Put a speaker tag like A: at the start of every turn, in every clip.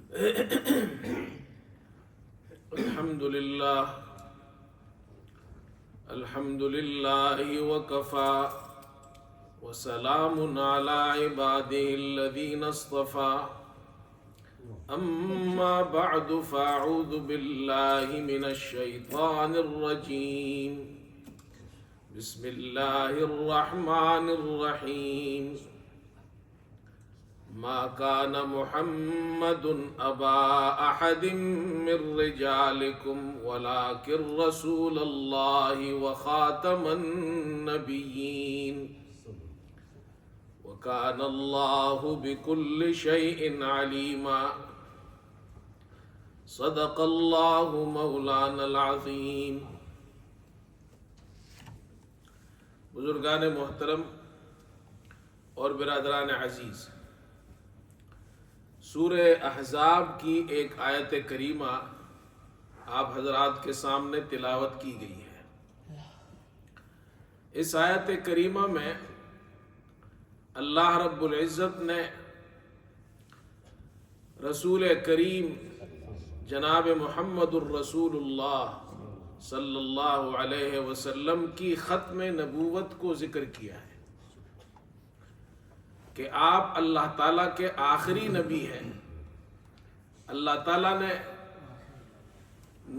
A: الحمد لله وكفى وسلام على عباده الذين اصطفى أما بعد فأعوذ بالله من الشيطان الرجيم بسم الله الرحمن الرحيم ما كان محمد أبا أحد من رجالكم ولكن رسول الله وخاتم النبيين وكان الله بكل شيء عليما صدق الله مولانا العظيم. بزرگان محترم اور برادران عزیز، سورہ احزاب کی ایک آیت کریمہ آپ حضرات کے سامنے تلاوت کی گئی ہے. اس آیت کریمہ میں اللہ رب العزت نے رسول کریم جناب محمد الرسول اللہ صلی اللہ علیہ وسلم کی ختم نبوت کو ذکر کیا ہے کہ آپ اللہ تعالیٰ کے آخری نبی ہیں. اللہ تعالیٰ نے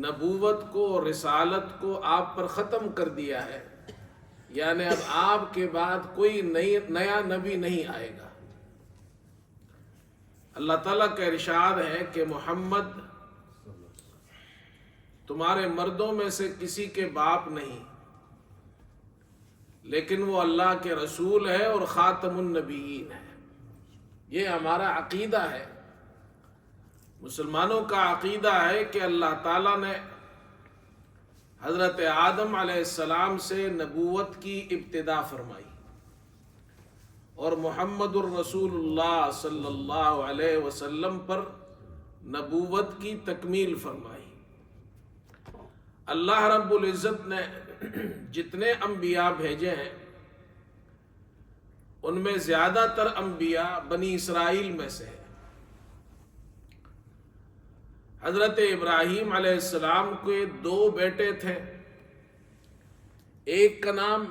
A: نبوت کو، رسالت کو آپ پر ختم کر دیا ہے، یعنی اب آپ کے بعد کوئی نیا نبی نہیں آئے گا. اللہ تعالیٰ کا ارشاد ہے کہ محمد تمہارے مردوں میں سے کسی کے باپ نہیں، لیکن وہ اللہ کے رسول ہے اور خاتم النبیین ہے. یہ ہمارا عقیدہ ہے، مسلمانوں کا عقیدہ ہے کہ اللہ تعالیٰ نے حضرت آدم علیہ السلام سے نبوت کی ابتدا فرمائی اور محمد الرسول اللہ صلی اللہ علیہ وسلم پر نبوت کی تکمیل فرمائی. اللہ رب العزت نے جتنے انبیاء بھیجے ہیں ان میں زیادہ تر انبیاء بنی اسرائیل میں سے ہیں. حضرت ابراہیم علیہ السلام کے دو بیٹے تھے، ایک کا نام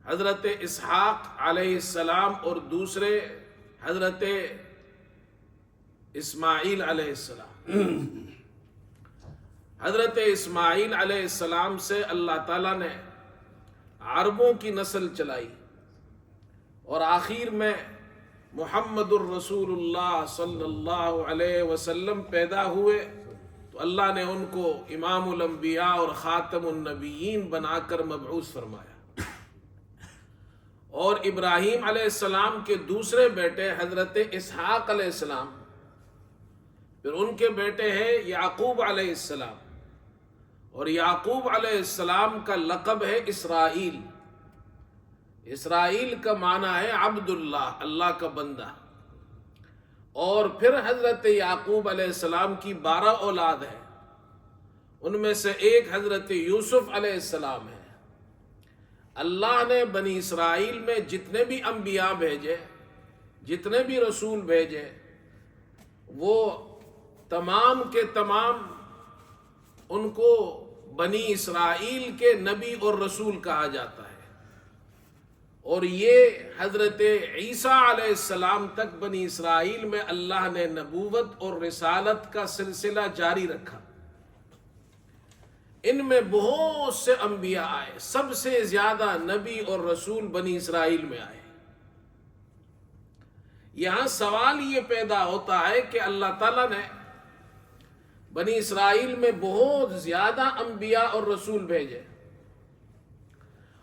A: حضرت اسحاق علیہ السلام اور دوسرے حضرت اسماعیل علیہ السلام. حضرت اسماعیل علیہ السلام سے اللہ تعالیٰ نے عربوں کی نسل چلائی اور آخر میں محمد الرسول اللہ صلی اللہ علیہ وسلم پیدا ہوئے تو اللہ نے ان کو امام الانبیاء اور خاتم النبیین بنا کر مبعوث فرمایا. اور ابراہیم علیہ السلام کے دوسرے بیٹے حضرت اسحاق علیہ السلام، پھر ان کے بیٹے ہیں یعقوب علیہ السلام، اور یعقوب علیہ السلام کا لقب ہے اسرائیل. اسرائیل کا معنی ہے عبداللہ، اللہ کا بندہ. اور پھر حضرت یعقوب علیہ السلام کی 12 اولاد ہیں، ان میں سے ایک حضرت یوسف علیہ السلام ہے. اللہ نے بنی اسرائیل میں جتنے بھی انبیاء بھیجے، جتنے بھی رسول بھیجے، وہ تمام کے تمام ان کو بنی اسرائیل کے نبی اور رسول کہا جاتا ہے. اور یہ حضرت عیسیٰ علیہ السلام تک بنی اسرائیل میں اللہ نے نبوت اور رسالت کا سلسلہ جاری رکھا. ان میں بہت سے انبیاء آئے، سب سے زیادہ نبی اور رسول بنی اسرائیل میں آئے. یہاں سوال یہ پیدا ہوتا ہے کہ اللہ تعالیٰ نے بنی اسرائیل میں بہت زیادہ انبیاء اور رسول بھیجے،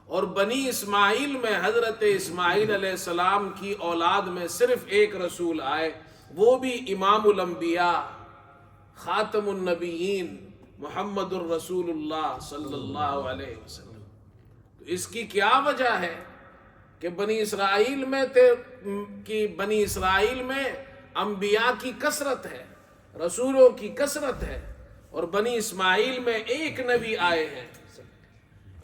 A: اور بنی اسماعیل میں حضرت اسماعیل علیہ السلام کی اولاد میں صرف ایک رسول آئے، وہ بھی امام الانبیاء خاتم النبیین محمد الرسول اللہ صلی اللہ علیہ وسلم. تو اس کی کیا وجہ ہے کہ بنی اسرائیل میں انبیاء کی کثرت ہے، رسولوں کی کثرت ہے، اور بنی اسماعیل میں ایک نبی آئے ہیں.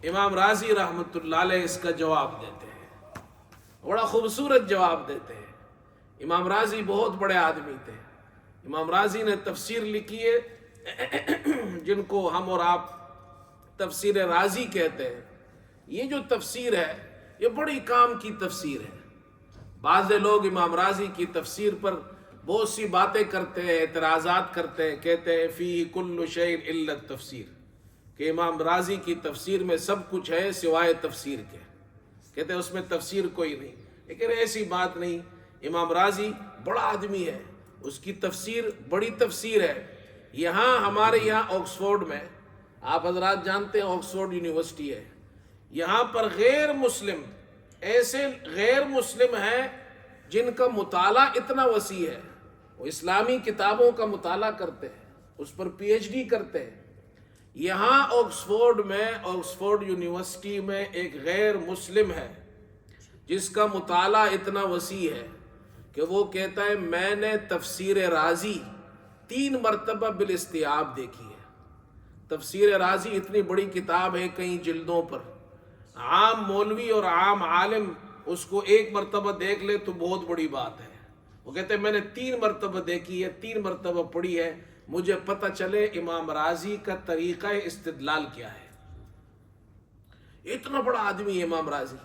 A: امام راضی رحمۃ اللہ علیہ اس کا جواب دیتے ہیں، بڑا خوبصورت جواب دیتے ہیں. امام راضی بہت بڑے آدمی تھے، امام راضی نے تفسیر لکھی ہے جن کو ہم اور آپ تفسیر رازی کہتے ہیں. یہ جو تفسیر ہے یہ بڑی کام کی تفسیر ہے. بعض لوگ امام راضی کی تفسیر پر بہت سی باتیں کرتے ہیں، اعتراضات کرتے ہیں، کہتے ہیں فی کل شیء الا التفسیر، کہ امام راضی کی تفسیر میں سب کچھ ہے سوائے تفسیر کے. کہتے ہیں اس میں تفسیر کوئی نہیں. لیکن ایسی بات نہیں. امام راضی بڑا آدمی ہے، اس کی تفسیر بڑی تفسیر ہے. یہاں ہمارے یہاں آکسفورڈ میں، آپ حضرات جانتے ہیں آکسفورڈ یونیورسٹی ہے، یہاں پر غیر مسلم، ایسے غیر مسلم ہیں جن کا مطالعہ اتنا وسیع ہے، وہ اسلامی کتابوں کا مطالعہ کرتے ہیں، اس پر پی ایچ ڈی کرتے ہیں. یہاں آکسفورڈ میں، آکسفورڈ یونیورسٹی میں ایک غیر مسلم ہے جس کا مطالعہ اتنا وسیع ہے کہ وہ کہتا ہے میں نے تفسیر رازی 3 مرتبہ بالاستیعاب دیکھی ہے. تفسیر رازی اتنی بڑی کتاب ہے، کئی جلدوں پر. عام مولوی اور عام عالم اس کو 1 مرتبہ دیکھ لے تو بہت بڑی بات ہے. وہ کہتے ہیں میں نے 3 مرتبہ دیکھی ہے، 3 مرتبہ پڑھی ہے، مجھے پتہ چلے امام راضی کا طریقہ استدلال کیا ہے. اتنا بڑا آدمی ہے امام راضی.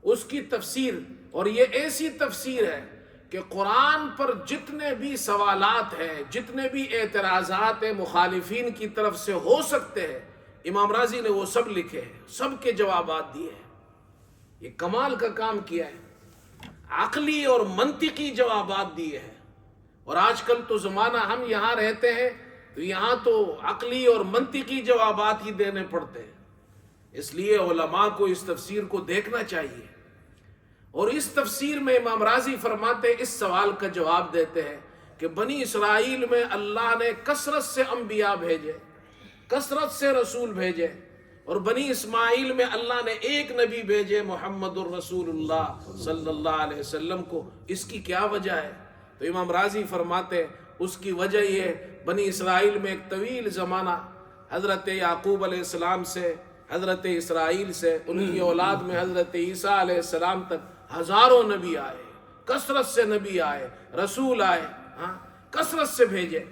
A: اس کی تفسیر، اور یہ ایسی تفسیر ہے کہ قرآن پر جتنے بھی سوالات ہیں، جتنے بھی اعتراضات ہیں مخالفین کی طرف سے ہو سکتے ہیں، امام راضی نے وہ سب لکھے ہیں، سب کے جوابات دیے ہیں. یہ کمال کا کام کیا ہے. عقلی اور منطقی جوابات دیے ہیں. اور آج کل تو زمانہ، ہم یہاں رہتے ہیں تو یہاں تو عقلی اور منطقی جوابات ہی دینے پڑتے ہیں. اس لیے علماء کو اس تفسیر کو دیکھنا چاہیے. اور اس تفسیر میں امام راضی فرماتے ہیں، اس سوال کا جواب دیتے ہیں کہ بنی اسرائیل میں اللہ نے کثرت سے انبیاء بھیجے، کثرت سے رسول بھیجے، اور بنی اسماعیل میں اللہ نے ایک نبی بھیجے محمد الرسول اللہ صلی اللہ علیہ وسلم کو. اس کی کیا وجہ ہے؟ تو امام راضی فرماتے اس کی وجہ یہ، بنی اسرائیل میں ایک طویل زمانہ حضرت یعقوب علیہ السلام سے، حضرت اسرائیل سے، ان کی اولاد میں حضرت عیسیٰ علیہ السلام تک ہزاروں نبی آئے، کثرت سے نبی آئے، رسول آئے، کثرت سے بھیجے.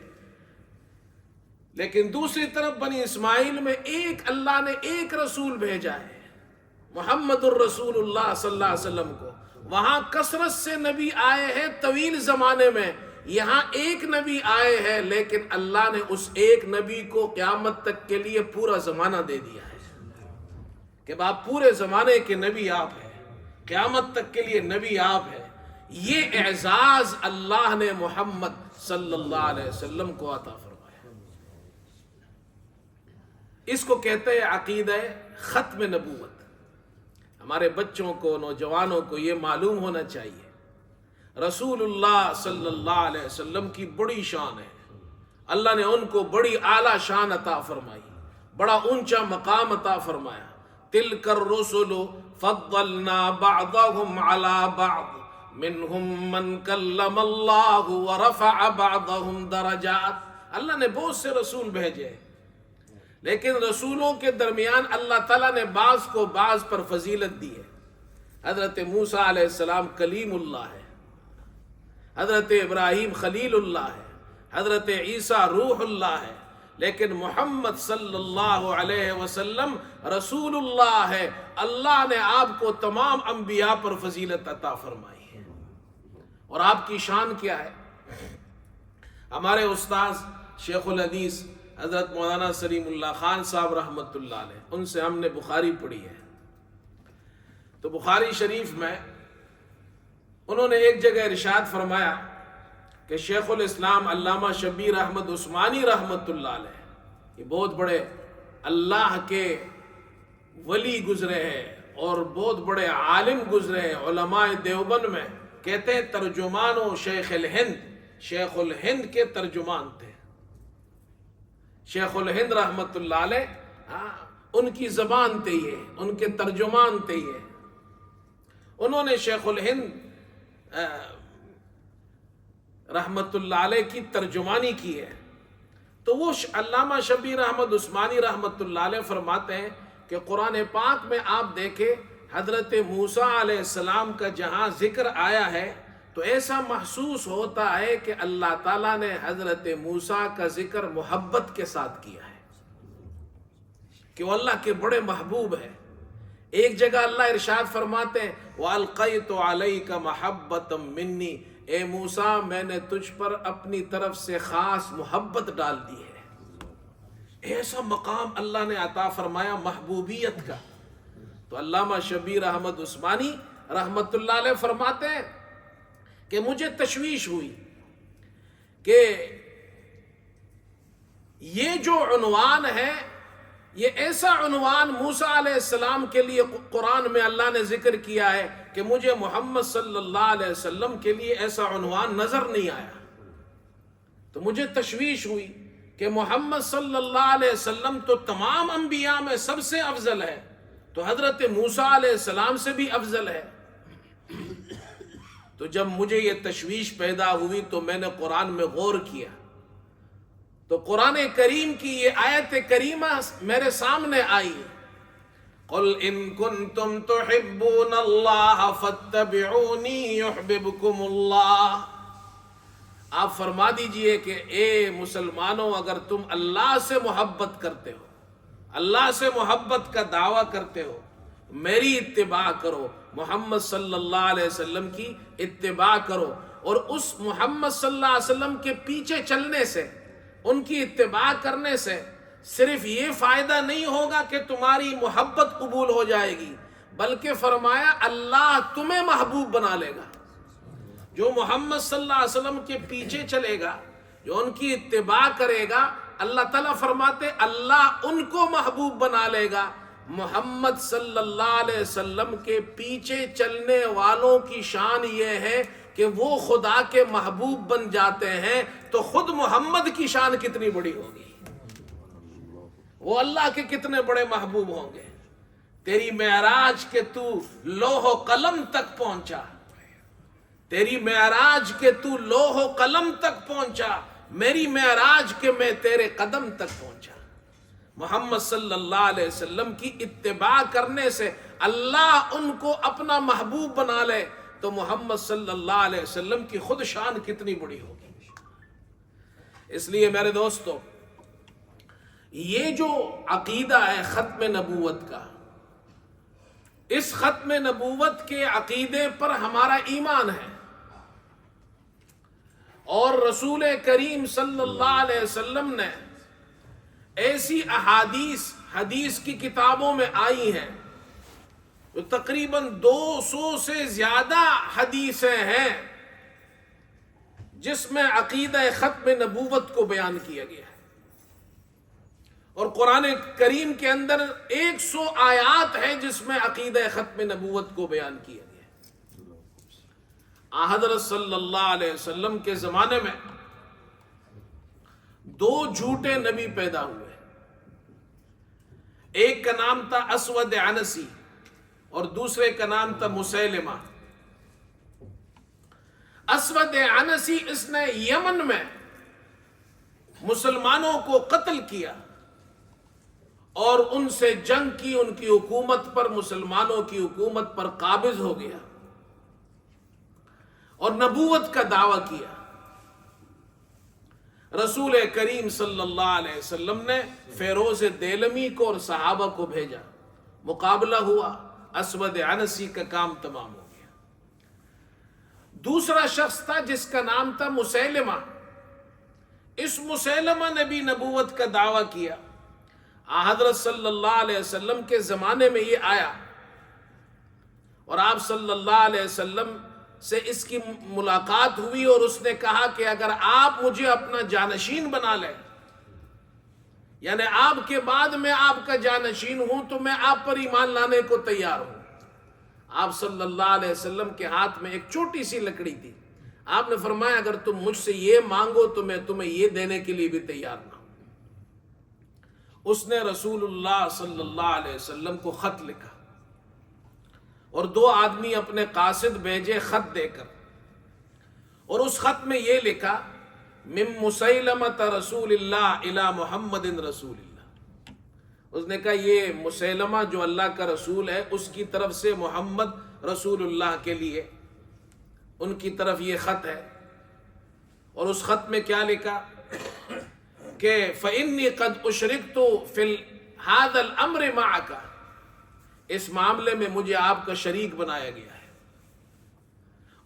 A: لیکن دوسری طرف بنی اسماعیل میں اللہ نے ایک رسول بھیجا ہے، محمد الرسول اللہ صلی اللہ علیہ وسلم کو. وہاں کثرت سے نبی آئے ہیں طویل زمانے میں، یہاں ایک نبی آئے ہیں، لیکن اللہ نے اس ایک نبی کو قیامت تک کے لیے پورا زمانہ دے دیا ہے کہ آپ پورے زمانے کے نبی آپ ہیں، قیامت تک کے لیے نبی آپ ہیں. یہ اعزاز اللہ نے محمد صلی اللہ علیہ وسلم کو عطا فرمایا. اس کو کہتے ہیں عقیدہ ختم نبوت. ہمارے بچوں کو، نوجوانوں کو یہ معلوم ہونا چاہیے رسول اللہ صلی اللہ علیہ وسلم کی بڑی شان ہے. اللہ نے ان کو بڑی اعلیٰ شان عطا فرمائی، بڑا اونچا مقام عطا فرمایا. تلک الرسل فضلنا بعضهم على بعض منهم من کلم اللہ ورفع بعضهم درجات. اللہ نے بہت سے رسول بھیجے، لیکن رسولوں کے درمیان اللہ تعالیٰ نے بعض کو بعض پر فضیلت دی ہے. حضرت موسیٰ علیہ السلام کلیم اللہ ہے، حضرت ابراہیم خلیل اللہ ہے، حضرت عیسیٰ روح اللہ ہے، لیکن محمد صلی اللہ علیہ وسلم رسول اللہ ہے. اللہ نے آپ کو تمام انبیاء پر فضیلت عطا فرمائی ہے. اور آپ کی شان کیا ہے؟ ہمارے استاذ شیخ الحدیث حضرت مولانا سلیم اللہ خان صاحب رحمۃ اللہ علیہ، ان سے ہم نے بخاری پڑھی ہے. تو بخاری شریف میں انہوں نے ایک جگہ ارشاد فرمایا کہ شیخ الاسلام علامہ شبیر احمد عثمانی رحمۃ اللہ علیہ، یہ بہت بڑے اللہ کے ولی گزرے ہیں اور بہت بڑے عالم گزرے ہیں علماء دیوبند میں. کہتے ہیں ترجمان و شیخ الہند، شیخ الہند کے ترجمان تھے. شیخ الہند رحمت اللہ علیہ ان کی زبان تھے یہ، ان کے ترجمان تھے یہ. انہوں نے شیخ الہند رحمت اللہ علیہ کی ترجمانی کی ہے. تو وہ علامہ شبیر احمد عثمانی رحمت اللہ علیہ فرماتے ہیں کہ قرآن پاک میں آپ دیکھیں حضرت موسیٰ علیہ السلام کا جہاں ذکر آیا ہے تو ایسا محسوس ہوتا ہے کہ اللہ تعالیٰ نے حضرت موسیٰ کا ذکر محبت کے ساتھ کیا ہے کہ وہ اللہ کے بڑے محبوب ہیں۔ ایک جگہ اللہ ارشاد فرماتے ہیں وَأَلْقَيْتُ عَلَيْكَ مَحَبَّةً مِّنِّي، اے موسیٰ میں نے تجھ پر اپنی طرف سے خاص محبت ڈال دی ہے۔ ایسا مقام اللہ نے عطا فرمایا محبوبیت کا۔ تو علامہ شبیر احمد عثمانی رحمت اللہ علیہ فرماتے ہیں کہ مجھے تشویش ہوئی کہ یہ جو عنوان ہے یہ ایسا عنوان موسیٰ علیہ السلام کے لیے قرآن میں اللہ نے ذکر کیا ہے کہ مجھے محمد صلی اللہ علیہ وسلم کے لیے ایسا عنوان نظر نہیں آیا۔ تو مجھے تشویش ہوئی کہ محمد صلی اللہ علیہ وسلم تو تمام انبیاء میں سب سے افضل ہے، تو حضرت موسیٰ علیہ السلام سے بھی افضل ہے۔ تو جب مجھے یہ تشویش پیدا ہوئی تو میں نے قرآن میں غور کیا، تو قرآن کریم کی یہ آیت کریمہ میرے سامنے آئی، قُلْ إِن كُنتُمْ تُحِبُّونَ اللَّهَ فَاتَّبِعُونِي يُحْبِبْكُمُ اللَّهُ۔ آپ فرما دیجئے کہ اے مسلمانوں، اگر تم اللہ سے محبت کرتے ہو، اللہ سے محبت کا دعویٰ کرتے ہو، میری اتباع کرو، محمد صلی اللہ علیہ وسلم کی اتباع کرو، اور اس محمد صلی اللہ علیہ وسلم کے پیچھے چلنے سے، ان کی اتباع کرنے سے صرف یہ فائدہ نہیں ہوگا کہ تمہاری محبت قبول ہو جائے گی، بلکہ فرمایا اللہ تمہیں محبوب بنا لے گا۔ جو محمد صلی اللہ علیہ وسلم کے پیچھے چلے گا، جو ان کی اتباع کرے گا، اللہ تعالیٰ فرماتے اللہ ان کو محبوب بنا لے گا۔ محمد صلی اللہ علیہ وسلم کے پیچھے چلنے والوں کی شان یہ ہے کہ وہ خدا کے محبوب بن جاتے ہیں، تو خود محمد کی شان کتنی بڑی ہوگی، وہ اللہ کے کتنے بڑے محبوب ہوں گے۔ تیری معراج کے تو لوح و قلم تک پہنچا، تیری معراج کے تو لوح و قلم تک پہنچا، میری معراج کے میں تیرے قدم تک پہنچا۔ محمد صلی اللہ علیہ وسلم کی اتباع کرنے سے اللہ ان کو اپنا محبوب بنا لے، تو محمد صلی اللہ علیہ وسلم کی خود شان کتنی بڑی ہوگی۔ اس لیے میرے دوستو، یہ جو عقیدہ ہے ختم نبوت کا، اس ختم نبوت کے عقیدے پر ہمارا ایمان ہے، اور رسول کریم صلی اللہ علیہ وسلم نے ایسی احادیث حدیث کی کتابوں میں آئی ہیں، جو تقریباً 200 سے زیادہ حدیثیں ہیں جس میں عقیدہ ختم نبوت کو بیان کیا گیا ہے، اور قرآن کریم کے اندر 100 آیات ہیں جس میں عقیدہ ختم نبوت کو بیان کیا گیا ہے۔ حضرت صلی اللہ علیہ وسلم کے زمانے میں 2 جھوٹے نبی پیدا ہوئے، ایک کا نام تھا اسود عنسی اور دوسرے کا نام تھا مسیلمہ۔ اسود عنسی اس نے یمن میں مسلمانوں کو قتل کیا اور ان سے جنگ کی، ان کی حکومت پر، مسلمانوں کی حکومت پر قابض ہو گیا اور نبوت کا دعویٰ کیا۔ رسول کریم صلی اللہ علیہ وسلم نے فیروز دیلمی کو اور صحابہ کو بھیجا، مقابلہ ہوا، اسود عنسی کا کام تمام ہو گیا۔ دوسرا شخص تھا جس کا نام تھا مسیلمہ۔ اس مسیلمہ نے بھی نبوت کا دعویٰ کیا۔ حضرت صلی اللہ علیہ وسلم کے زمانے میں یہ آیا اور آپ صلی اللہ علیہ وسلم سے اس کی ملاقات ہوئی، اور اس نے کہا کہ اگر آپ مجھے اپنا جانشین بنا لیں، یعنی آپ کے بعد میں آپ کا جانشین ہوں، تو میں آپ پر ایمان لانے کو تیار ہوں۔ آپ صلی اللہ علیہ وسلم کے ہاتھ میں ایک چھوٹی سی لکڑی تھی، آپ نے فرمایا اگر تم مجھ سے یہ مانگو تو میں تمہیں یہ دینے کے لیے بھی تیار نہ ہوں۔ اس نے رسول اللہ صلی اللہ علیہ وسلم کو خط لکھا، اور 2 آدمی اپنے قاصد بھیجے خط دے کر، اور اس خط میں یہ لکھا من مسیلمۃ رسول اللہ الی محمد رسول اللہ۔ اس نے کہا یہ مسیلمہ جو اللہ کا رسول ہے، اس کی طرف سے محمد رسول اللہ کے لیے ان کی طرف یہ خط ہے، اور اس خط میں کیا لکھا کہ فَإِنِّي قَدْ أُشْرِكْتُ فِي هَذَا الْأَمْرِ مَعَكَ، اس معاملے میں مجھے آپ کا شریک بنایا گیا ہے۔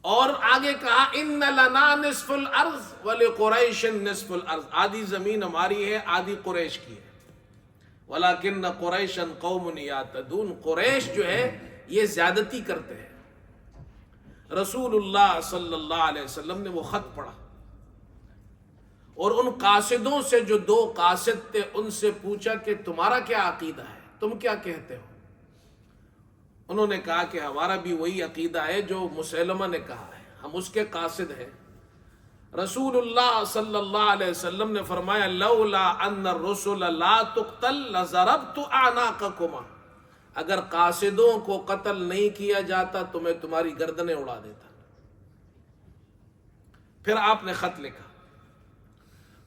A: اور آگے کہا إِنَّ لَنَا نِصْفُ الْأَرْضِ وَلِقُرَيْشٍ نِصْفُ الْأَرْضِ، آدھی زمین ہماری ہے، آدھی قریش کی ہے۔ وَلَكِنَّ قُرَيْشًا قَوْمٌ يَعْتَدُونَ، قریش جو ہے یہ زیادتی کرتے ہیں۔ رسول اللہ صلی اللہ علیہ وسلم نے وہ خط پڑھا، اور ان قاصدوں سے جو دو قاصد تھے ان سے پوچھا کہ تمہارا کیا عقیدہ ہے، تم کیا کہتے ہو؟ انہوں نے کہا کہ ہمارا بھی وہی عقیدہ ہے جو مسیلمہ نے کہا ہے، ہم اس کے قاصد ہیں۔ رسول اللہ صلی اللہ علیہ وسلم نے فرمایا لولا ان الرسل لا تقتل لضربت اعناقکما، اگر قاصدوں کو قتل نہیں کیا جاتا تو میں تمہاری گردنیں اڑا دیتا۔ پھر آپ نے خط لکھا،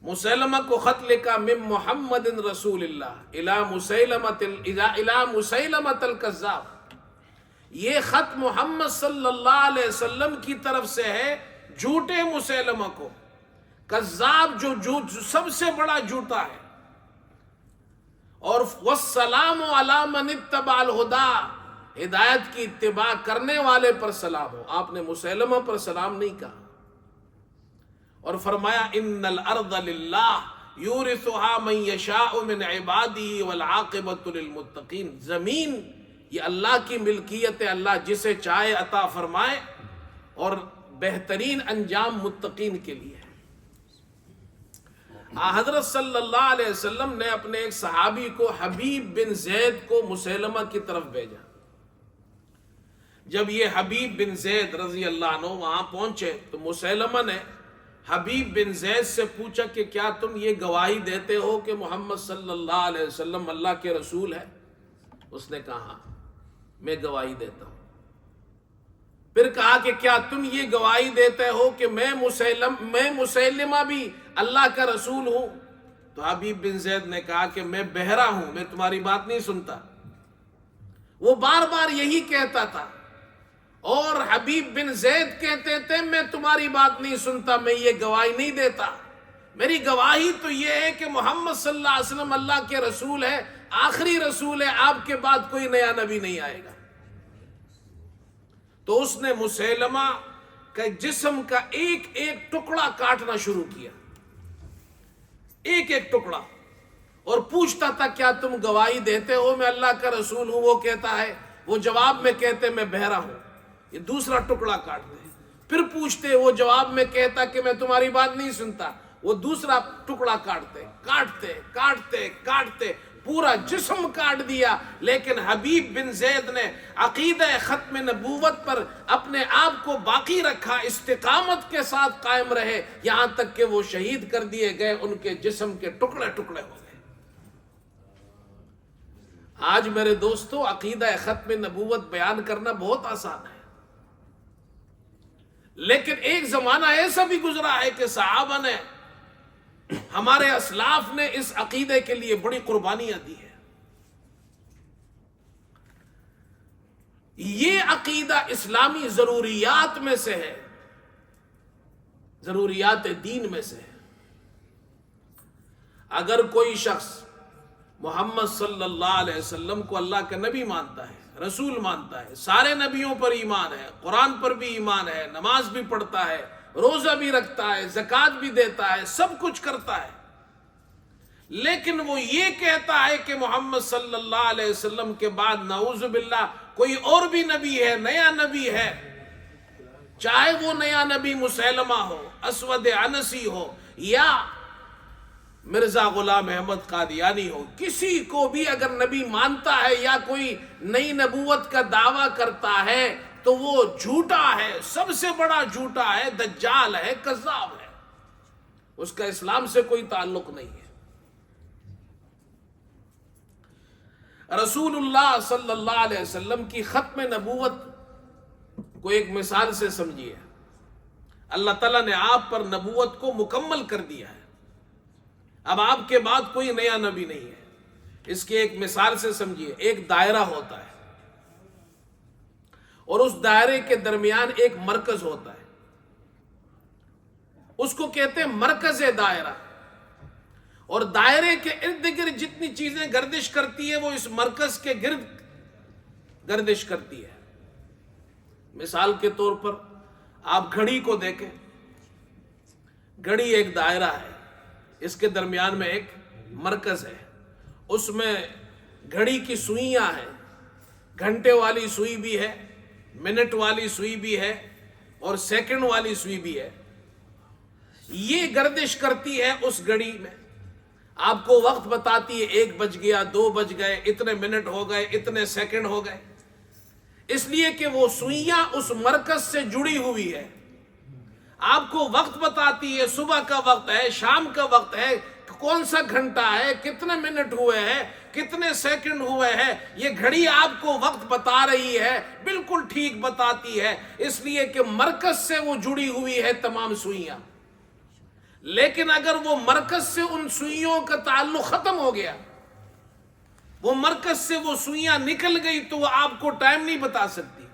A: مسیلمہ کو خط لکھا من محمد رسول اللہ الی مسیلمۃ الکذاب، یہ خط محمد صلی اللہ علیہ وسلم کی طرف سے ہے جھوٹے مسیلمہ کو، کذاب جو سب سے بڑا جھوٹا ہے، اور والسلام علی من اتبع الہدی، ہدایت کی اتباع کرنے والے پر سلام ہو۔ آپ نے مسیلمہ پر سلام نہیں کہا، اور فرمایا ان الارض للہ یورثها من یشاء من عبادہ والعاقبۃ للمتقین، زمین یہ اللہ کی ملکیت ہے، اللہ جسے چاہے عطا فرمائے، اور بہترین انجام متقین کے لیے ہے۔ حضرت صلی اللہ علیہ وسلم نے اپنے ایک صحابی کو حبیب بن زید کو مسیلمہ کی طرف بھیجا۔ جب یہ حبیب بن زید رضی اللہ عنہ وہاں پہنچے تو مسیلمہ نے حبیب بن زید سے پوچھا کہ کیا تم یہ گواہی دیتے ہو کہ محمد صلی اللہ علیہ وسلم اللہ کے رسول ہے؟ اس نے کہا ہاں میں گواہی دیتا ہوں۔ پھر کہا کہ کیا تم یہ گواہی دیتے ہو کہ میں مسیلمہ بھی اللہ کا رسول ہوں؟ تو حبیب بن زید نے کہا کہ میں بہرا ہوں، میں تمہاری بات نہیں سنتا۔ وہ بار بار یہی کہتا تھا، اور حبیب بن زید کہتے تھے میں تمہاری بات نہیں سنتا، میں یہ گواہی نہیں دیتا، میری گواہی تو یہ ہے کہ محمد صلی اللہ علیہ وسلم اللہ کے رسول ہے، آخری رسول ہے، آپ کے بعد کوئی نیا نبی نہیں آئے گا۔ تو اس نے مسیلمہ کے جسم کا ایک ایک ٹکڑا کاٹنا شروع کیا، ایک ایک ٹکڑا، اور پوچھتا تھا کیا تم گواہی دیتے ہو میں اللہ کا رسول ہوں؟ وہ کہتا ہے، وہ جواب میں کہتے میں بہرا ہوں، یہ دوسرا ٹکڑا کاٹتے ہیں۔ پھر پوچھتے، وہ جواب میں کہتا کہ میں تمہاری بات نہیں سنتا، وہ دوسرا ٹکڑا کاٹتے کاٹتے کاٹتے کاٹتے پورا جسم کاٹ دیا۔ لیکن حبیب بن زید نے عقیدہ ختم نبوت پر اپنے آپ کو باقی رکھا، استقامت کے ساتھ قائم رہے، یہاں تک کہ وہ شہید کر دیے گئے، ان کے جسم کے ٹکڑے ٹکڑے ہو گئے۔ آج میرے دوستو عقیدہ ختم نبوت بیان کرنا بہت آسان ہے، لیکن ایک زمانہ ایسا بھی گزرا ہے کہ صحابہ نے، ہمارے اسلاف نے اس عقیدے کے لیے بڑی قربانیاں دی ہے۔ یہ عقیدہ اسلامی ضروریات میں سے ہے، ضروریات دین میں سے ہے۔ اگر کوئی شخص محمد صلی اللہ علیہ وسلم کو اللہ کا نبی مانتا ہے، رسول مانتا ہے، سارے نبیوں پر ایمان ہے، قرآن پر بھی ایمان ہے، نماز بھی پڑھتا ہے، روزہ بھی رکھتا ہے، زکوٰۃ بھی دیتا ہے، سب کچھ کرتا ہے، لیکن وہ یہ کہتا ہے کہ محمد صلی اللہ علیہ وسلم کے بعد نعوذ باللہ کوئی اور بھی نبی ہے، نیا نبی ہے، چاہے وہ نیا نبی مسیلمہ ہو، اسود عنسی ہو، یا مرزا غلام احمد قادیانی ہو، کسی کو بھی اگر نبی مانتا ہے یا کوئی نئی نبوت کا دعویٰ کرتا ہے تو وہ جھوٹا ہے، سب سے بڑا جھوٹا ہے، دجال ہے، کذاب ہے، اس کا اسلام سے کوئی تعلق نہیں ہے۔ رسول اللہ صلی اللہ علیہ وسلم کی ختم نبوت کو ایک مثال سے سمجھیے، اللہ تعالیٰ نے آپ پر نبوت کو مکمل کر دیا ہے، اب آپ کے بعد کوئی نیا نبی نہیں ہے۔ اس کے ایک مثال سے سمجھیے، ایک دائرہ ہوتا ہے اور اس دائرے کے درمیان ایک مرکز ہوتا ہے، اس کو کہتے ہیں مرکز دائرہ، اور دائرے کے ارد گرد جتنی چیزیں گردش کرتی ہے وہ اس مرکز کے گرد گردش کرتی ہے۔ مثال کے طور پر آپ گھڑی کو دیکھیں، گھڑی ایک دائرہ ہے، اس کے درمیان میں ایک مرکز ہے، اس میں گھڑی کی سوئیاں ہیں، گھنٹے والی سوئی بھی ہے، منٹ والی سوئی بھی ہے، اور سیکنڈ والی سوئی بھی ہے۔ یہ گردش کرتی ہے اس گھڑی میں، آپ کو وقت بتاتی ہے 1 بج گیا، 2 بج گئے، اتنے منٹ ہو گئے، اتنے سیکنڈ ہو گئے، اس لیے کہ وہ سوئیاں اس مرکز سے جڑی ہوئی ہے۔ آپ کو وقت بتاتی ہے، صبح کا وقت ہے، شام کا وقت ہے، کون سا گھنٹہ ہے، کتنے منٹ ہوئے ہیں، کتنے سیکنڈ ہوئے ہیں، یہ گھڑی آپ کو وقت بتا رہی ہے، بالکل ٹھیک بتاتی ہے، اس لیے کہ مرکز سے وہ جڑی ہوئی ہے تمام سوئیاں۔ لیکن اگر وہ مرکز سے ان سوئیوں کا تعلق ختم ہو گیا، وہ مرکز سے وہ سوئیاں نکل گئی، تو وہ آپ کو ٹائم نہیں بتا سکتی۔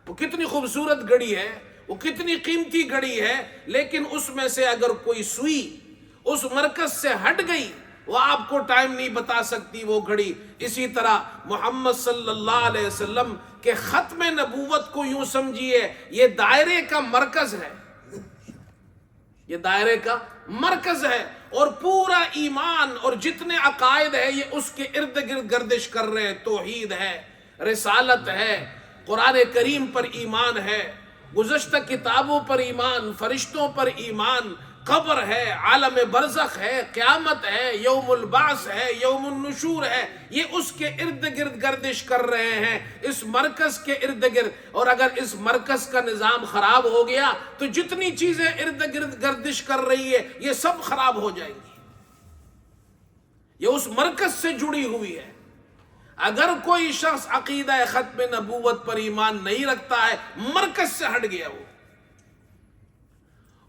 A: وہ کتنی خوبصورت گھڑی ہے، وہ کتنی قیمتی گھڑی ہے، لیکن اس میں سے اگر کوئی سوئی اس مرکز سے ہٹ گئی، وہ آپ کو ٹائم نہیں بتا سکتی وہ گھڑی۔ اسی طرح محمد صلی اللہ علیہ وسلم کے ختم نبوت کو یوں سمجھیے، یہ دائرے کا مرکز ہے، یہ دائرے کا مرکز ہے، اور پورا ایمان اور جتنے عقائد ہیں یہ اس کے ارد گرد گردش کر رہے ہیں۔ توحید ہے، رسالت ہے، قرآن کریم پر ایمان ہے، گزشتہ کتابوں پر ایمان، فرشتوں پر ایمان، قبر ہے، عالم برزخ ہے، قیامت ہے، یوم البعث ہے، یوم النشور ہے، یہ اس کے ارد گرد گردش کر رہے ہیں، اس مرکز کے ارد گرد۔ اور اگر اس مرکز کا نظام خراب ہو گیا تو جتنی چیزیں ارد گرد گردش کر رہی ہے یہ سب خراب ہو جائیں گی۔ یہ اس مرکز سے جڑی ہوئی ہے۔ اگر کوئی شخص عقیدہ ختم نبوت پر ایمان نہیں رکھتا ہے، مرکز سے ہٹ گیا، وہ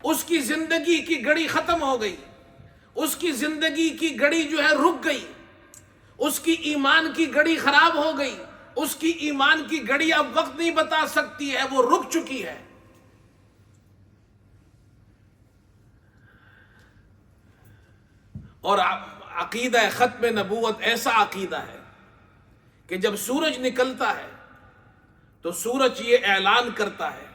A: اس کی زندگی کی گھڑی ختم ہو گئی، اس کی زندگی کی گھڑی جو ہے رک گئی، اس کی ایمان کی گھڑی خراب ہو گئی، اس کی ایمان کی گھڑی اب وقت نہیں بتا سکتی ہے، وہ رک چکی ہے۔ اور عقیدہ ختم نبوت ایسا عقیدہ ہے کہ جب سورج نکلتا ہے تو سورج یہ اعلان کرتا ہے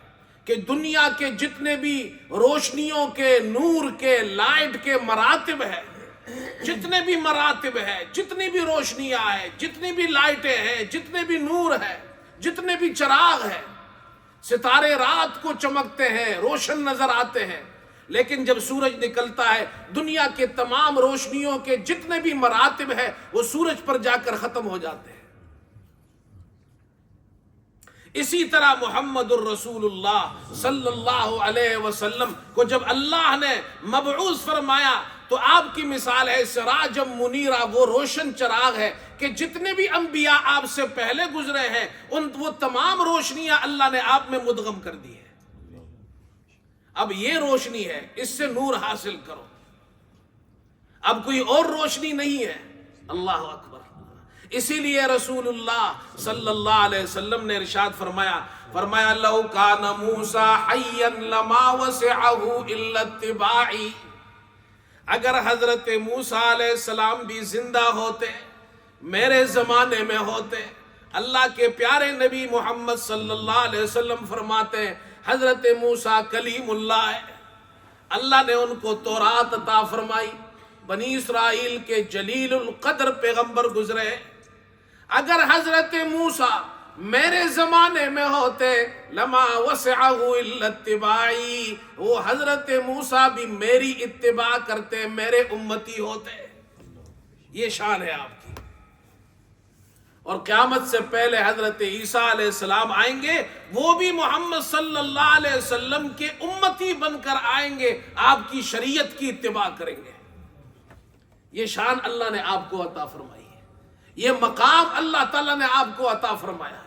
A: کہ دنیا کے جتنے بھی روشنیوں کے، نور کے، لائٹ کے مراتب ہیں، جتنے بھی مراتب ہیں، جتنی بھی روشنیاں ہیں، جتنی بھی لائٹیں ہیں، جتنے بھی نور ہیں، جتنے بھی چراغ ہیں، ستارے رات کو چمکتے ہیں، روشن نظر آتے ہیں، لیکن جب سورج نکلتا ہے دنیا کے تمام روشنیوں کے جتنے بھی مراتب ہیں وہ سورج پر جا کر ختم ہو جاتے ہیں۔ اسی طرح محمد الرسول اللہ صلی اللہ علیہ وسلم کو جب اللہ نے مبعوث فرمایا تو آپ کی مثال ہے سراجم منیرہ، وہ روشن چراغ ہے کہ جتنے بھی انبیاء آپ سے پہلے گزرے ہیں وہ تمام روشنیاں اللہ نے آپ میں مدغم کر دی ہے۔ اب یہ روشنی ہے، اس سے نور حاصل کرو، اب کوئی اور روشنی نہیں ہے۔ اللہ اکبر۔ اسی لیے رسول اللہ صلی اللہ علیہ وسلم نے ارشاد فرمایا لو کان موسیٰ حیا لما وسعہ الا اتباعی، اگر حضرت موسیٰ علیہ السلام بھی زندہ ہوتے، میرے زمانے میں ہوتے، اللہ کے پیارے نبی محمد صلی اللہ علیہ وسلم فرماتے ہیں حضرت موسیٰ کلیم اللہ ہے، اللہ نے ان کو تورات عطا فرمائی، بنی اسرائیل کے جلیل القدر پیغمبر گزرے، اگر حضرت موسیٰ میرے زمانے میں ہوتے لما وسعہ الا اتباعی، وہ حضرت موسیٰ بھی میری اتباع کرتے، میرے امتی ہوتے۔ یہ شان ہے آپ کی۔ اور قیامت سے پہلے حضرت عیسیٰ علیہ السلام آئیں گے، وہ بھی محمد صلی اللہ علیہ وسلم کے امتی بن کر آئیں گے، آپ کی شریعت کی اتباع کریں گے۔ یہ شان اللہ نے آپ کو عطا فرمائی ہے، یہ مقام اللہ تعالیٰ نے آپ کو عطا فرمایا ہے۔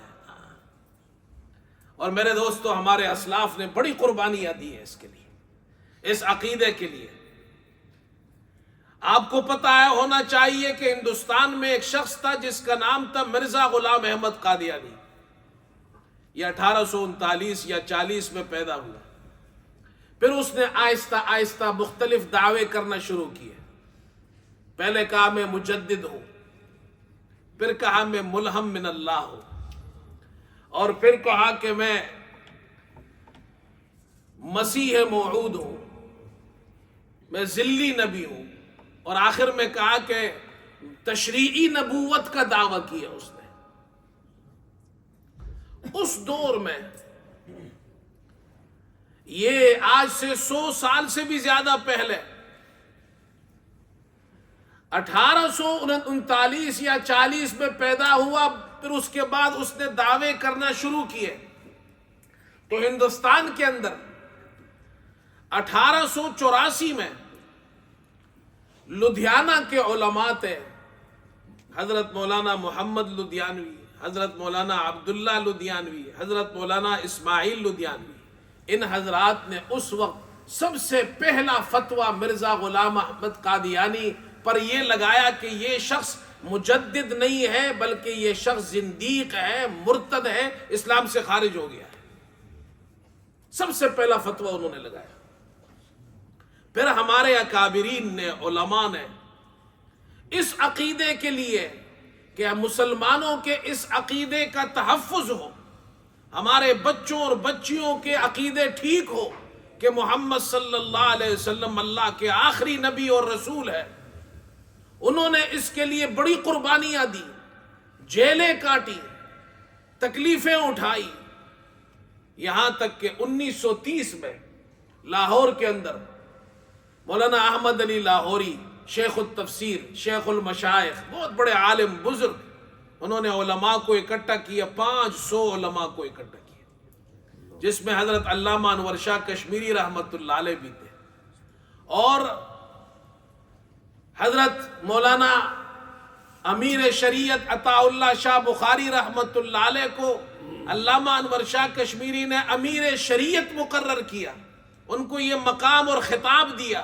A: اور میرے دوستو، ہمارے اسلاف نے بڑی قربانیاں دی ہیں اس کے لیے، اس عقیدے کے لیے۔ آپ کو پتہ ہے، ہونا چاہیے کہ ہندوستان میں ایک شخص تھا جس کا نام تھا مرزا غلام احمد قادیانی۔ یہ 1839 یا 40 میں پیدا ہوا۔ پھر اس نے آہستہ آہستہ مختلف دعوے کرنا شروع کیے. پہلے کہا میں مجدد ہوں، پھر کہا میں ملہم من اللہ ہوں، اور پھر کہا کہ میں مسیح موعود ہوں، میں ذلی نبی ہوں، اور آخر میں کہا کہ تشریعی نبوت کا دعویٰ کیا اس نے. اس دور میں یہ آج سے 100 سال سے بھی زیادہ پہلے 1839 یا 40 میں پیدا ہوا. پھر اس کے بعد اس نے دعوے کرنا شروع کیے. تو ہندوستان کے اندر 1884 میں لدھیانہ کے علماء تھے، حضرت مولانا محمد لدھیانوی، حضرت مولانا عبداللہ لدھیانوی، حضرت مولانا اسماعیل لدھیانوی. ان حضرات نے اس وقت سب سے پہلا فتویٰ مرزا غلام احمد قادیانی پر یہ لگایا کہ یہ شخص مجدد نہیں ہے بلکہ یہ شخص زندیق ہے، مرتد ہے، اسلام سے خارج ہو گیا ہے. سب سے پہلا فتویٰ انہوں نے لگایا. پھر ہمارے اکابرین نے، علماء نے اس عقیدے کے لیے کہ مسلمانوں کے اس عقیدے کا تحفظ ہو، ہمارے بچوں اور بچیوں کے عقیدے ٹھیک ہو کہ محمد صلی اللہ علیہ وسلم اللہ کے آخری نبی اور رسول ہے، انہوں نے اس کے لیے بڑی قربانیاں دی، جیلیں کاٹی، تکلیفیں اٹھائی. یہاں تک کہ 1930 میں لاہور کے اندر مولانا احمد علی لاہوری، شیخ التفسیر، شیخ المشائخ، بہت بڑے عالم بزرگ، انہوں نے علماء کو اکٹھا کیا. 500 علماء کو اکٹھا کیا، جس میں حضرت علامہ انور شاہ کشمیری رحمت اللہ علیہ بھی تھے، اور حضرت مولانا امیر شریعت عطا اللہ شاہ بخاری رحمت اللہ علیہ کو علامہ انور شاہ کشمیری نے امیر شریعت مقرر کیا، ان کو یہ مقام اور خطاب دیا،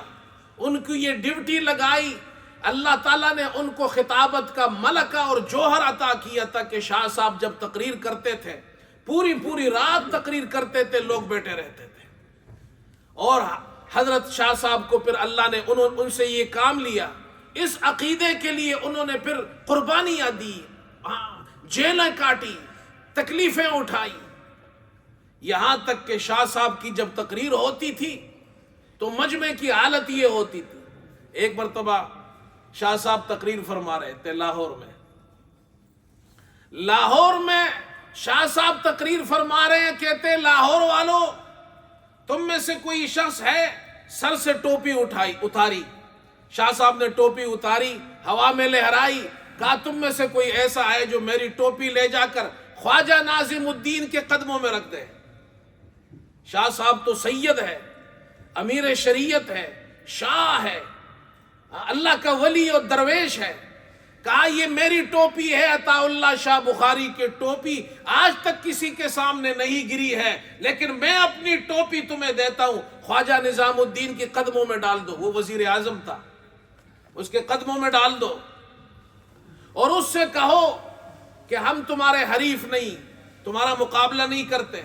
A: ان کو یہ ڈیوٹی لگائی. اللہ تعالیٰ نے ان کو خطابت کا ملکہ اور جوہر عطا کیا تھا کہ شاہ صاحب جب تقریر کرتے تھے پوری رات تقریر کرتے تھے، لوگ بیٹھے رہتے تھے. اور حضرت شاہ صاحب کو پھر اللہ نے ان سے یہ کام لیا، اس عقیدے کے لیے انہوں نے پھر قربانیاں دی، جیلیں کاٹی، تکلیفیں اٹھائی. یہاں تک کہ شاہ صاحب کی جب تقریر ہوتی تھی تو مجمع کی حالت یہ ہوتی تھی. ایک مرتبہ شاہ صاحب تقریر فرما رہے تھے لاہور میں شاہ صاحب تقریر فرما رہے ہیں، کہتے لاہور والوں تم میں سے کوئی شخص ہے، سر سے ٹوپی اتاری. شاہ صاحب نے ٹوپی اتاری، ہوا میں لہرائی، کہا تم میں سے کوئی ایسا ہے جو میری ٹوپی لے جا کر خواجہ ناظم الدین کے قدموں میں رکھ دے. شاہ صاحب تو سید ہے، امیر شریعت ہے، شاہ ہے، اللہ کا ولی اور درویش ہے. کہا یہ میری ٹوپی ہے، عطا اللہ شاہ بخاری کی ٹوپی، آج تک کسی کے سامنے نہیں گری ہے، لیکن میں اپنی ٹوپی تمہیں دیتا ہوں، خواجہ نظام الدین کے قدموں میں ڈال دو. وہ وزیر اعظم تھا، اس کے قدموں میں ڈال دو اور اس سے کہو کہ ہم تمہارے حریف نہیں، تمہارا مقابلہ نہیں کرتے،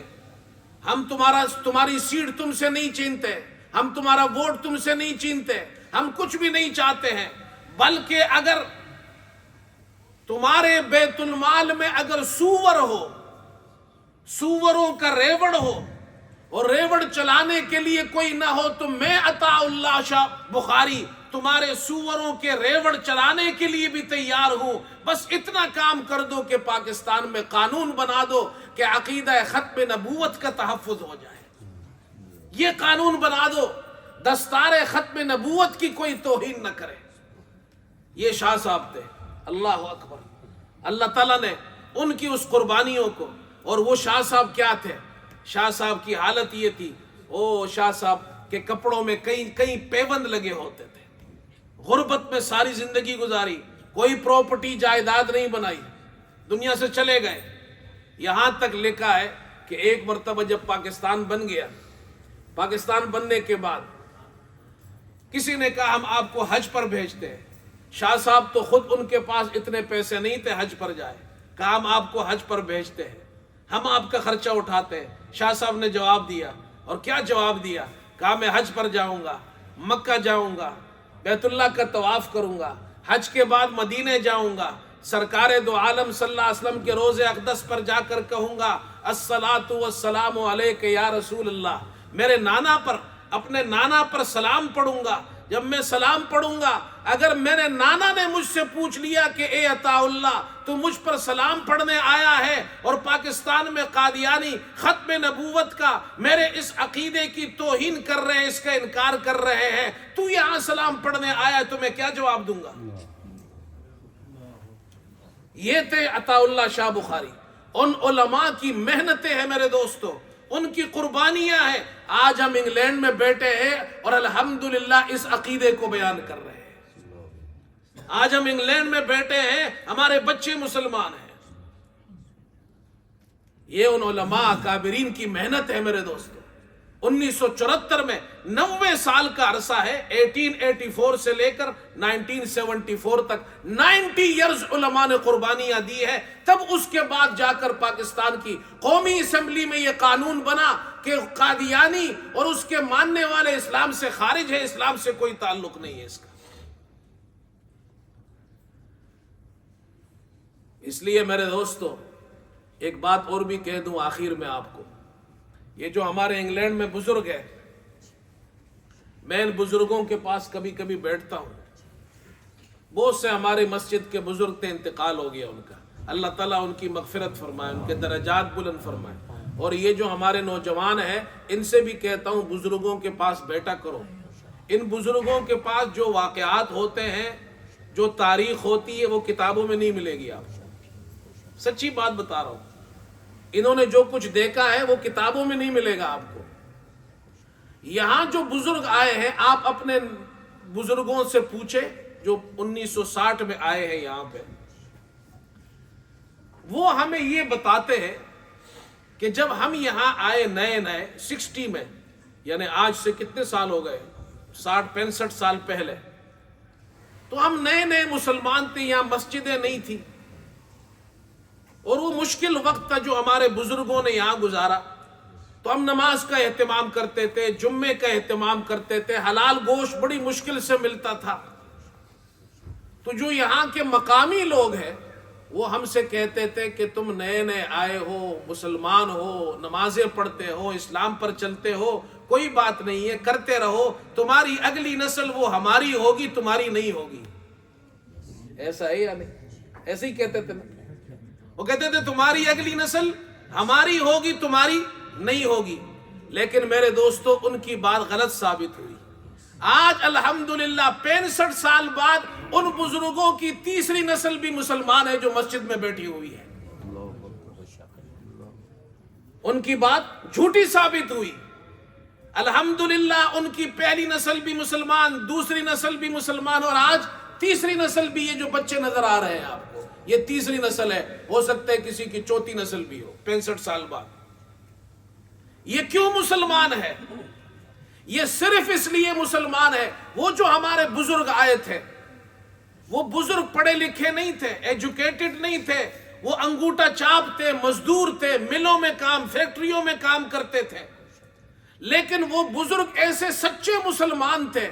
A: ہم تمہاری سیٹ تم سے نہیں چھینتے، ہم تمہارا ووٹ تم سے نہیں چھینتے، ہم کچھ بھی نہیں چاہتے ہیں، بلکہ اگر تمہارے بیت المال میں اگر سور ہو، سوروں کا ریوڑ ہو اور ریوڑ چلانے کے لیے کوئی نہ ہو تو میں عطا اللہ شاہ بخاری تمہارے سوروں کے ریوڑ چلانے کے لیے بھی تیار ہوں. بس اتنا کام کر دو کہ پاکستان میں قانون بنا دو کہ عقیدہ ختم نبوت کا تحفظ ہو جائے. یہ قانون بنا دو، دستار ختم نبوت کی کوئی توہین نہ کرے. یہ شاہ صاحب تھے. اللہ اکبر. اللہ تعالیٰ نے ان کی اس قربانیوں کو، اور وہ شاہ صاحب کیا تھے، شاہ صاحب کی حالت یہ تھی، شاہ صاحب کے کپڑوں میں کئی پیوند لگے ہوتے تھے. غربت میں ساری زندگی گزاری، کوئی پراپرٹی جائیداد نہیں بنائی، دنیا سے چلے گئے. یہاں تک لکھا ہے کہ ایک مرتبہ جب پاکستان بن گیا، پاکستان بننے کے بعد کسی نے کہا ہم آپ کو حج پر بھیجتے ہیں. شاہ صاحب تو خود ان کے پاس اتنے پیسے نہیں تھے حج پر جائے. کہا ہم آپ کو حج پر بھیجتے ہیں، ہم آپ کا خرچہ اٹھاتے ہیں. شاہ صاحب نے جواب دیا، اور کیا جواب دیا؟ کہا میں حج پر جاؤں گا، مکہ جاؤں گا، بیت اللہ کا طواف کروں گا، حج کے بعد مدینے جاؤں گا، سرکار دو عالم صلی اللہ علیہ وسلم کے روضے اقدس پر جا کر کہوں گا الصلاۃ والسلام علیک یا رسول اللہ، میرے نانا پر، اپنے نانا پر سلام پڑھوں گا۔ جب میں سلام پڑھوں گا، اگر میرے نانا نے مجھ سے پوچھ لیا کہ اے عطا اللہ تو مجھ پر سلام پڑھنے آیا ہے اور پاکستان میں قادیانی ختم نبوت کا میرے اس عقیدے کی توہین کر رہے ہیں، اس کا انکار کر رہے ہیں، تو یہاں سلام پڑھنے آیا تو میں کیا جواب دوں گا؟ یہ تھے عطا اللہ شاہ بخاری۔ ان علماء کی محنتیں ہیں میرے دوستو، ان کی قربانیاں ہیں، آج ہم انگلینڈ میں بیٹھے ہیں اور الحمدللہ اس عقیدے کو بیان کر رہے ہیں۔ آج ہم انگلینڈ میں بیٹھے ہیں، ہمارے بچے مسلمان ہیں۔ یہ ان علماء اکابرین کی محنت ہے میرے دوستو۔ 1974 میں 90 سال کا عرصہ ہے، 1884 سے لے کر 1974 تک 90 ایئرز علماء نے قربانیاں دی ہے۔ تب اس کے بعد جا کر پاکستان کی قومی اسمبلی میں یہ قانون بنا کہ قادیانی اور اس کے ماننے والے اسلام سے خارج ہے، اسلام سے کوئی تعلق نہیں ہے اس کا۔ اس لیے میرے دوستو ایک بات اور بھی کہہ دوں آخر میں آپ کو، یہ جو ہمارے انگلینڈ میں بزرگ ہے، میں ان بزرگوں کے پاس کبھی کبھی بیٹھتا ہوں، بہت سے ہمارے مسجد کے بزرگ تھے، انتقال ہو گیا ان کا، اللہ تعالیٰ ان کی مغفرت فرمائے، ان کے درجات بلند فرمائے۔ اور یہ جو ہمارے نوجوان ہیں ان سے بھی کہتا ہوں بزرگوں کے پاس بیٹھا کرو، ان بزرگوں کے پاس جو واقعات ہوتے ہیں، جو تاریخ ہوتی ہے، وہ کتابوں میں نہیں ملے گی آپ کو، سچی بات بتا رہا ہوں۔ انہوں نے جو کچھ دیکھا ہے وہ کتابوں میں نہیں ملے گا آپ کو۔ یہاں جو بزرگ آئے ہیں، آپ اپنے بزرگوں سے پوچھیں جو 1960 میں آئے ہیں یہاں پہ، وہ ہمیں یہ بتاتے ہیں کہ جب ہم یہاں آئے نئے 60 میں، یعنی آج سے کتنے سال ہو گئے، 60-65 سال پہلے، تو ہم نئے مسلمان تھے، یہاں مسجدیں نہیں تھی، اور وہ مشکل وقت تھا جو ہمارے بزرگوں نے یہاں گزارا، تو ہم نماز کا اہتمام کرتے تھے، جمعے کا اہتمام کرتے تھے، حلال گوشت بڑی مشکل سے ملتا تھا۔ تو جو یہاں کے مقامی لوگ ہیں وہ ہم سے کہتے تھے کہ تم نئے آئے ہو، مسلمان ہو، نمازیں پڑھتے ہو، اسلام پر چلتے ہو، کوئی بات نہیں ہے، کرتے رہو، تمہاری اگلی نسل وہ ہماری ہوگی، تمہاری نہیں ہوگی۔ ایسا ہے یا نہیں؟ ایسے ہی کہتے تھے نا، وہ کہتے تھے تمہاری اگلی نسل ہماری ہوگی، تمہاری نہیں ہوگی۔ لیکن میرے دوستو ان کی بات غلط ثابت ہوئی۔ آج الحمدللہ 65 سال بعد ان بزرگوں کی تیسری نسل بھی مسلمان ہے جو مسجد میں بیٹھی ہوئی ہے۔ ان کی بات جھوٹی ثابت ہوئی۔ الحمدللہ ان کی پہلی نسل بھی مسلمان، دوسری نسل بھی مسلمان، اور آج تیسری نسل بھی، یہ جو بچے نظر آ رہے ہیں آپ کو، یہ تیسری نسل ہے، ہو سکتا ہے کسی کی چوتھی نسل بھی ہو 65 سال بعد۔ یہ کیوں مسلمان ہے؟ یہ صرف اس لیے مسلمان ہے، وہ جو ہمارے بزرگ آئے تھے، وہ بزرگ پڑھے لکھے نہیں تھے، ایجوکیٹڈ نہیں تھے، وہ انگوٹھا چاپ تھے، مزدور تھے، ملوں میں کام، فیکٹریوں میں کام کرتے تھے، لیکن وہ بزرگ ایسے سچے مسلمان تھے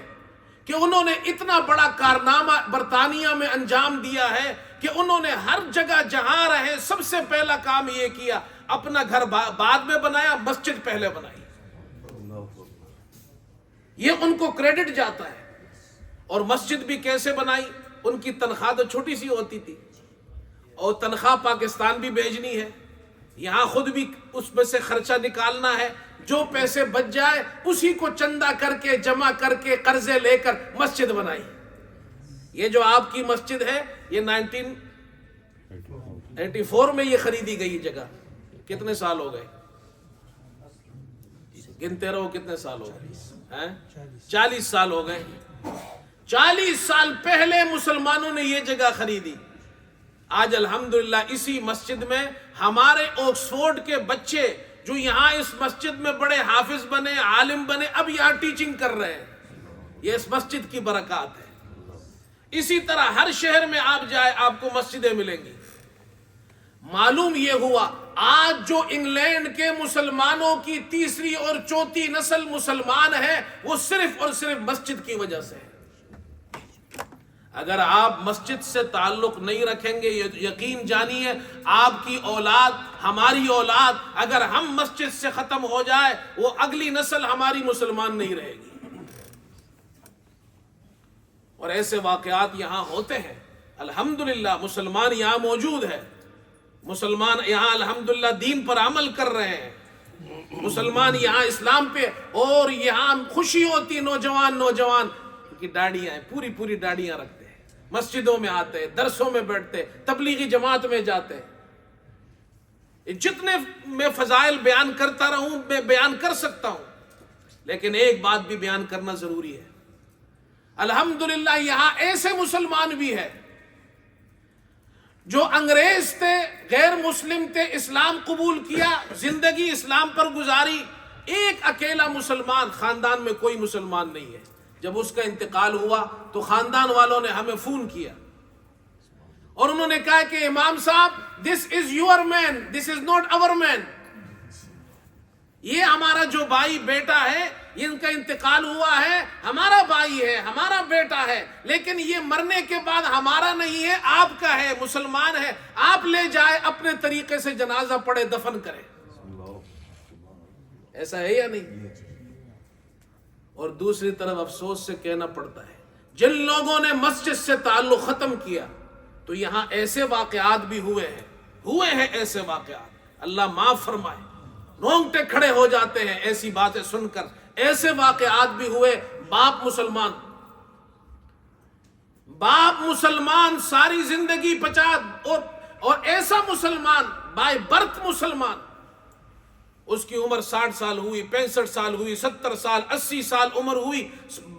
A: کہ انہوں نے اتنا بڑا کارنامہ برطانیہ میں انجام دیا ہے کہ انہوں نے ہر جگہ جہاں رہے سب سے پہلا کام یہ کیا، اپنا گھر بعد میں بنایا، مسجد پہلے بنائی۔ یہ ان کو کریڈٹ جاتا ہے۔ اور مسجد بھی کیسے بنائی؟ ان کی تنخواہ تو چھوٹی سی ہوتی تھی، اور تنخواہ پاکستان بھی بھیجنی ہے، یہاں خود بھی اس میں سے خرچہ نکالنا ہے، جو پیسے بچ جائے اسی کو چندہ کر کے، جمع کر کے، قرضے لے کر مسجد بنائی۔ یہ جو آپ کی مسجد ہے یہ 1984 میں یہ خریدی گئی جگہ، کتنے سال ہو گئے؟ گنتے رہو کتنے سال ہو گئے؟ 40 سال ہو گئے۔ 40 سال پہلے مسلمانوں نے یہ جگہ خریدی۔ آج الحمدللہ اسی مسجد میں ہمارے آکسفورڈ کے بچے جو یہاں اس مسجد میں بڑے حافظ بنے، عالم بنے، اب یہاں ٹیچنگ کر رہے ہیں۔ یہ اس مسجد کی برکات ہے۔ اسی طرح ہر شہر میں آپ جائے آپ کو مسجدیں ملیں گی۔ معلوم یہ ہوا آج جو انگلینڈ کے مسلمانوں کی تیسری اور چوتھی نسل مسلمان ہے وہ صرف اور صرف مسجد کی وجہ سے ہے۔ اگر آپ مسجد سے تعلق نہیں رکھیں گے، یقین جانیے آپ کی اولاد، ہماری اولاد، اگر ہم مسجد سے ختم ہو جائے وہ اگلی نسل ہماری مسلمان نہیں رہے گی۔ اور ایسے واقعات یہاں ہوتے ہیں، الحمدللہ مسلمان یہاں موجود ہے، مسلمان یہاں الحمدللہ دین پر عمل کر رہے ہیں، مسلمان یہاں اسلام پہ، اور یہاں خوشی ہوتی نوجوان کی داڑیاں ہیں، پوری داڑیاں رکھتے ہیں، مسجدوں میں آتے ہیں، درسوں میں بیٹھتے ہیں، تبلیغی جماعت میں جاتے ہیں۔ جتنے میں فضائل بیان کرتا رہوں میں بیان کر سکتا ہوں، لیکن ایک بات بھی بیان کرنا ضروری ہے، الحمدللہ یہاں ایسے مسلمان بھی ہیں جو انگریز تھے، غیر مسلم تھے، اسلام قبول کیا، زندگی اسلام پر گزاری، ایک اکیلا مسلمان، خاندان میں کوئی مسلمان نہیں ہے۔ جب اس کا انتقال ہوا تو خاندان والوں نے ہمیں فون کیا اور انہوں نے کہا کہ امام صاحب this is your man, this is not our man، یہ ہمارا جو بھائی بیٹا ہے، ان کا انتقال ہوا ہے، ہمارا بھائی ہے، ہمارا بیٹا ہے، لیکن یہ مرنے کے بعد ہمارا نہیں ہے، آپ کا ہے، مسلمان ہے، آپ لے جائے اپنے طریقے سے جنازہ پڑھے، دفن کرے۔ ایسا ہے یا نہیں؟ اور دوسری طرف افسوس سے کہنا پڑتا ہے جن لوگوں نے مسجد سے تعلق ختم کیا تو یہاں ایسے واقعات بھی ہوئے ہیں ایسے واقعات، اللہ معاف فرمائے، رونگٹے کھڑے ہو جاتے ہیں ایسی باتیں سن کر۔ ایسے واقعات بھی ہوئے، باپ مسلمان ساری زندگی اور ایسا مسلمان بائی برتھ مسلمان، اس کی عمر 60 سال ہوئی، 65 سال ہوئی، 70 سال، 80 سال عمر ہوئی،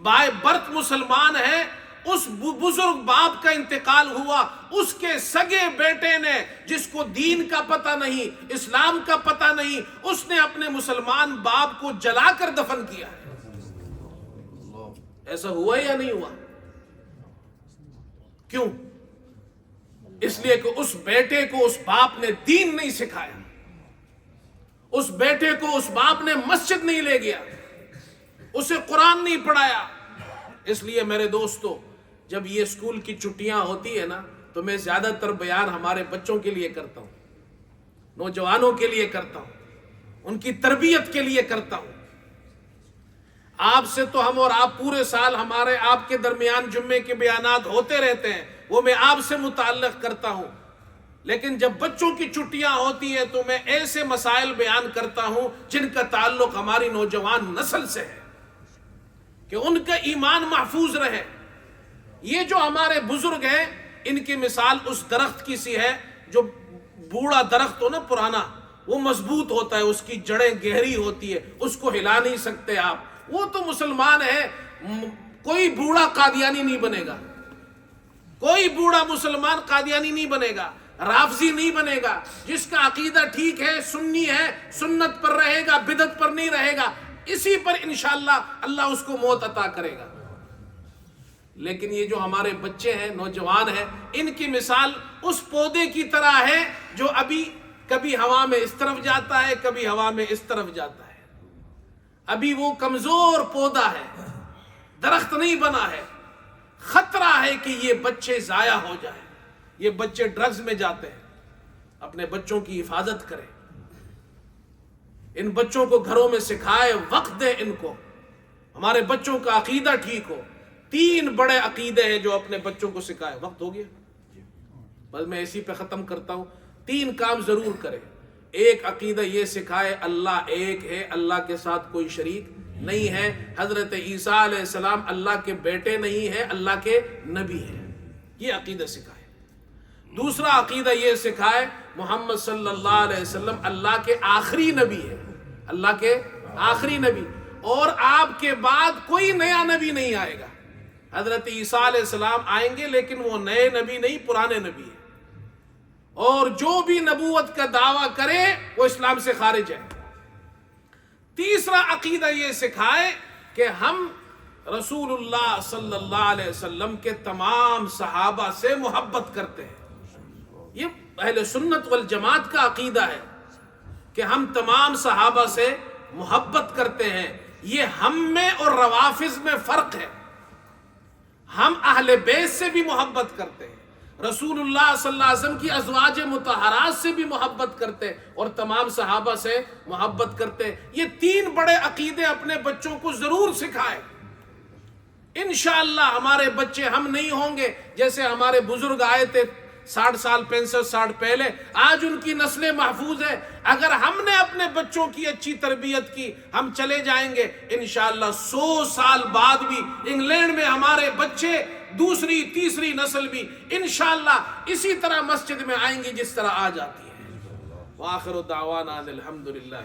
A: بائی برتھ مسلمان ہے، اس بزرگ باپ کا انتقال ہوا، اس کے سگے بیٹے نے جس کو دین کا پتہ نہیں، اسلام کا پتہ نہیں، اس نے اپنے مسلمان باپ کو جلا کر دفن کیا ہے۔ ایسا ہوا یا نہیں ہوا؟ کیوں؟ اس لیے کہ اس بیٹے کو اس باپ نے دین نہیں سکھایا، اس بیٹے کو اس باپ نے مسجد نہیں لے گیا، اسے قرآن نہیں پڑھایا۔ اس لیے میرے دوستو، جب یہ اسکول کی چھٹیاں ہوتی ہے نا تو میں زیادہ تر بیان ہمارے بچوں کے لیے کرتا ہوں، نوجوانوں کے لیے کرتا ہوں، ان کی تربیت کے لیے کرتا ہوں۔ آپ سے تو ہم اور آپ پورے سال ہمارے آپ کے درمیان جمعے کے بیانات ہوتے رہتے ہیں، وہ میں آپ سے متعلق کرتا ہوں، لیکن جب بچوں کی چھٹیاں ہوتی ہیں تو میں ایسے مسائل بیان کرتا ہوں جن کا تعلق ہماری نوجوان نسل سے ہے کہ ان کا ایمان محفوظ رہے۔ یہ جو ہمارے بزرگ ہیں ان کی مثال اس درخت کی سی ہے، جو بوڑھا درخت ہو نا پرانا، وہ مضبوط ہوتا ہے، اس کی جڑیں گہری ہوتی ہے، اس کو ہلا نہیں سکتے آپ۔ وہ تو مسلمان ہے، کوئی بوڑھا قادیانی نہیں بنے گا، کوئی بوڑھا مسلمان قادیانی نہیں بنے گا، رافضی نہیں بنے گا، جس کا عقیدہ ٹھیک ہے، سنی ہے، سنت پر رہے گا، بدعت پر نہیں رہے گا، اسی پر انشاءاللہ اللہ اس کو موت عطا کرے گا۔ لیکن یہ جو ہمارے بچے ہیں، نوجوان ہیں، ان کی مثال اس پودے کی طرح ہے جو ابھی کبھی ہوا میں اس طرف جاتا ہے، کبھی ہوا میں اس طرف جاتا ہے، ابھی وہ کمزور پودا ہے، درخت نہیں بنا ہے۔ خطرہ ہے کہ یہ بچے ضائع ہو جائیں، یہ بچے ڈرگز میں جاتے ہیں، اپنے بچوں کی حفاظت کریں، ان بچوں کو گھروں میں سکھائے، وقت دیں ان کو، ہمارے بچوں کا عقیدہ ٹھیک ہو۔ 3 بڑے عقیدے ہیں جو اپنے بچوں کو سکھائے۔ وقت ہو گیا، بس میں اسی پہ ختم کرتا ہوں۔ 3 کام ضرور کریں۔ ایک عقیدہ یہ سکھائے اللہ ایک ہے، اللہ کے ساتھ کوئی شریک نہیں ہے، حضرت عیسیٰ علیہ السلام اللہ کے بیٹے نہیں ہے، اللہ کے نبی ہیں، یہ عقیدہ سکھائے۔ دوسرا عقیدہ یہ سکھائے محمد صلی اللہ علیہ وسلم اللہ کے آخری نبی ہے، اللہ کے آخری نبی، اور آپ کے بعد کوئی نیا نبی نہیں آئے گا۔ حضرت عیسیٰ علیہ السلام آئیں گے لیکن وہ نئے نبی نہیں، پرانے نبی ہیں، اور جو بھی نبوت کا دعویٰ کرے وہ اسلام سے خارج ہے۔ تیسرا عقیدہ یہ سکھائے کہ ہم رسول اللہ صلی اللہ علیہ وسلم کے تمام صحابہ سے محبت کرتے ہیں۔ یہ اہل سنت والجماعت کا عقیدہ ہے کہ ہم تمام صحابہ سے محبت کرتے ہیں. یہ ہم میں اور روافض میں فرق ہے. ہم اہل بیت سے بھی محبت کرتے ہیں, رسول اللہ صلی اللہ علیہ وسلم کی ازواج مطہرات سے بھی محبت کرتے اور تمام صحابہ سے محبت کرتے. یہ تین بڑے عقیدے اپنے بچوں کو ضرور سکھائے. انشاءاللہ ہمارے بچے ہم نہیں ہوں گے جیسے ہمارے بزرگ آئے تھے 60 سال 65 سال پہلے. آج ان کی نسلیں محفوظ ہے. اگر ہم نے اپنے بچوں کی اچھی تربیت کی, ہم چلے جائیں گے انشاءاللہ 100 سال بعد بھی انگلینڈ میں ہمارے بچے دوسری تیسری نسل بھی انشاءاللہ اسی طرح مسجد میں آئیں گی جس طرح آ جاتی ہے. وآخر دعوانا الحمدللہ.